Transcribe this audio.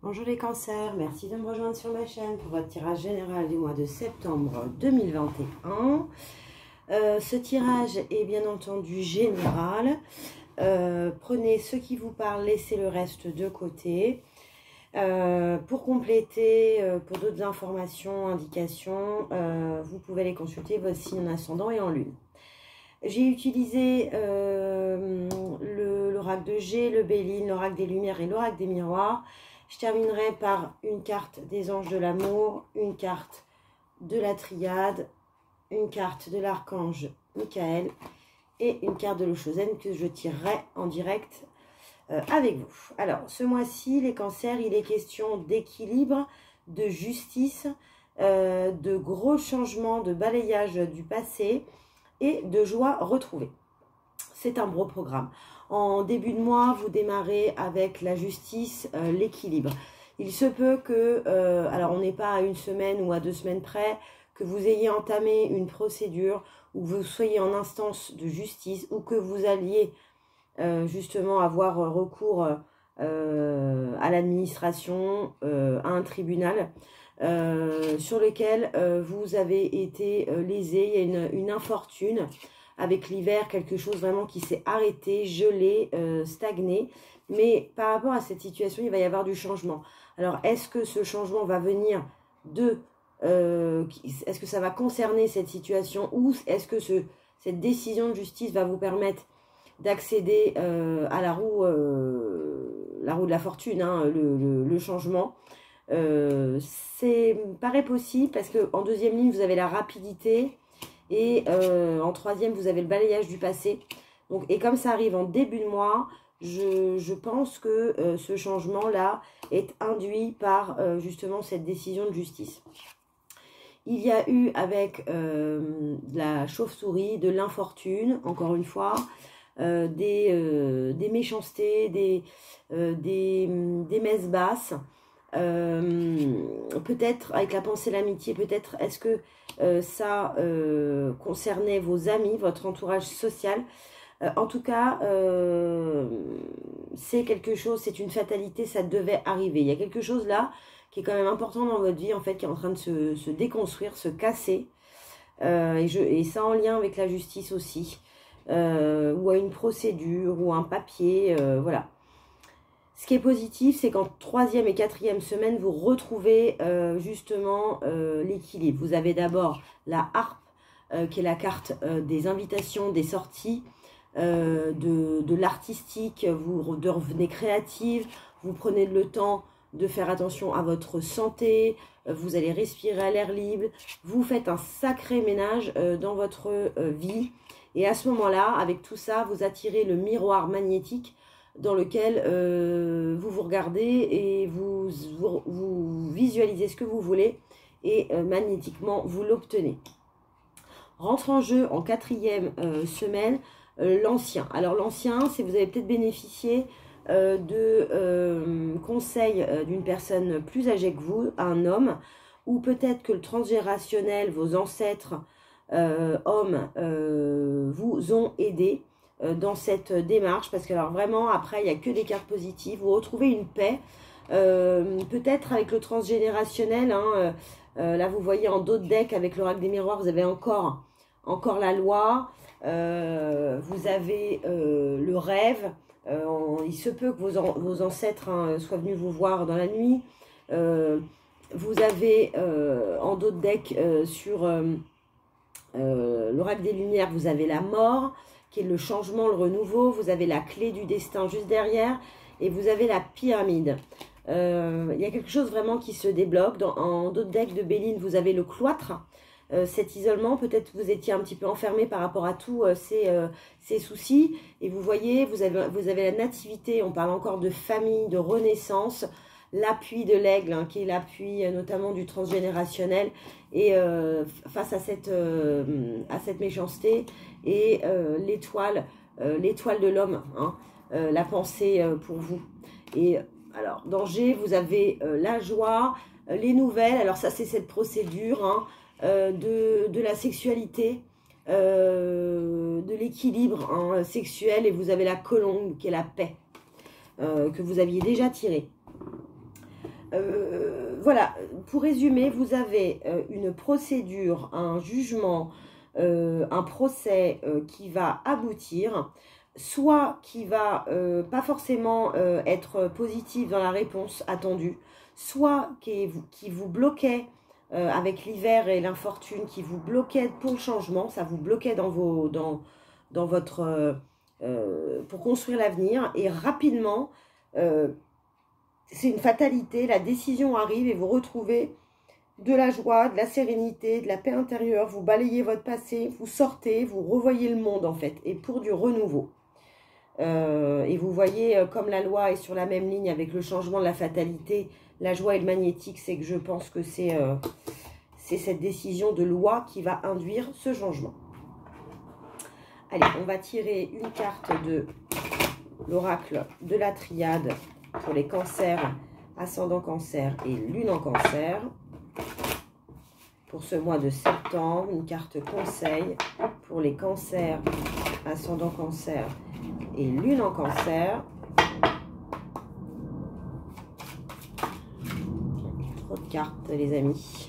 Bonjour les cancers, merci de me rejoindre sur ma chaîne pour votre tirage général du mois de septembre 2021. Ce tirage est bien entendu général. Prenez ce qui vous parle, laissez le reste de côté. Pour compléter, pour d'autres informations, indications, vous pouvez les consulter, votre signe en ascendant et en lune. J'ai utilisé l'oracle de G, le Béline, l'oracle des lumières et l'oracle des miroirs. Je terminerai par une carte des anges de l'amour, une carte de la triade, une carte de l'archange Michael et une carte de l'Oshozen que je tirerai en direct avec vous. Alors, ce mois-ci, les cancers, il est question d'équilibre, de justice, de gros changements, de balayage du passé et de joie retrouvée. C'est un gros programme. En début de mois, vous démarrez avec la justice, l'équilibre. Il se peut que, alors on n'est pas à une semaine ou à 2 semaines près, que vous ayez entamé une procédure ou vous soyez en instance de justice ou que vous alliez justement avoir recours à l'administration, à un tribunal sur lequel vous avez été lésé. Il y a une infortune. Avec l'hiver, quelque chose vraiment qui s'est arrêté, gelé, stagné. Mais par rapport à cette situation, il va y avoir du changement. Alors, est-ce que ce changement va venir de... est-ce que ça va concerner cette situation ou est-ce que cette décision de justice va vous permettre d'accéder à la roue de la fortune, hein, le changement paraît possible parce qu'en deuxième ligne, vous avez la rapidité. Et en troisième, vous avez le balayage du passé. Donc, et comme ça arrive en début de mois, je pense que ce changement-là est induit par justement cette décision de justice. Il y a eu avec la chauve-souris, de l'infortune, encore une fois, des méchancetés, des messes basses. Peut-être avec la pensée l'amitié, peut-être est-ce que ça concernait vos amis, votre entourage social. En tout cas, c'est quelque chose, c'est une fatalité, ça devait arriver. Il y a quelque chose là qui est quand même important dans votre vie, en fait, qui est en train de se déconstruire, se casser. Et ça en lien avec la justice aussi, ou à une procédure, ou un papier, voilà. Ce qui est positif, c'est qu'en 3e et 4e semaine, vous retrouvez justement l'équilibre. Vous avez d'abord la harpe, qui est la carte des invitations, des sorties, de l'artistique. Vous devenez créative, vous prenez le temps de faire attention à votre santé, vous allez respirer à l'air libre, vous faites un sacré ménage dans votre vie. Et à ce moment-là, avec tout ça, vous attirez le miroir magnétique dans lequel vous vous regardez et vous visualisez ce que vous voulez et magnétiquement vous l'obtenez. Rentre en jeu en 4e semaine l'ancien. Alors l'ancien, c'est vous avez peut-être bénéficié de conseils d'une personne plus âgée que vous, un homme, ou peut-être que le transgénérationnel, vos ancêtres hommes vous ont aidé dans cette démarche, parce que alors vraiment après il n'y a que des cartes positives. Vous retrouvez une paix, peut-être avec le transgénérationnel, hein, là vous voyez en dos de deck avec l'oracle des miroirs, vous avez encore la loi, vous avez le rêve, il se peut que vos ancêtres hein, soient venus vous voir dans la nuit, vous avez en dos de deck sur l'oracle des lumières, vous avez la mort, qui est le changement, le renouveau. Vous avez la clé du destin juste derrière. Et vous avez la pyramide. Il y a quelque chose vraiment qui se débloque. En d'autres decks de Béline, vous avez le cloître. Cet isolement, peut-être vous étiez un petit peu enfermé par rapport à tous ces soucis. Et vous voyez, vous avez la nativité. On parle encore de famille, de renaissance. L'appui de l'aigle, hein, qui est l'appui notamment du transgénérationnel. Et face à cette méchanceté et l'étoile de l'homme, hein, la pensée pour vous. Et alors, dans G, vous avez la joie, les nouvelles. Alors ça, c'est cette procédure hein, de la sexualité, de l'équilibre hein, sexuel. Et vous avez la colombe, qui est la paix, que vous aviez déjà tirée. Voilà, pour résumer, vous avez une procédure, un jugement, un procès qui va aboutir, soit qui va pas forcément être positif dans la réponse attendue, soit qui vous bloquait avec l'hiver et l'infortune, qui vous bloquait pour le changement, ça vous bloquait dans votre pour construire l'avenir, et rapidement c'est une fatalité, la décision arrive et vous retrouvez de la joie, de la sérénité, de la paix intérieure, vous balayez votre passé, vous sortez, vous revoyez le monde en fait, et pour du renouveau. Et vous voyez, comme la loi est sur la même ligne avec le changement de la fatalité, la joie et le magnétique, c'est que je pense que c'est cette décision de loi qui va induire ce changement. Allez, on va tirer une carte de l'oracle de la triade pour les cancers, ascendant cancer et lune en cancer. Pour ce mois de septembre, une carte conseil pour les cancers, ascendant cancer et lune en cancer. Trop de cartes, les amis.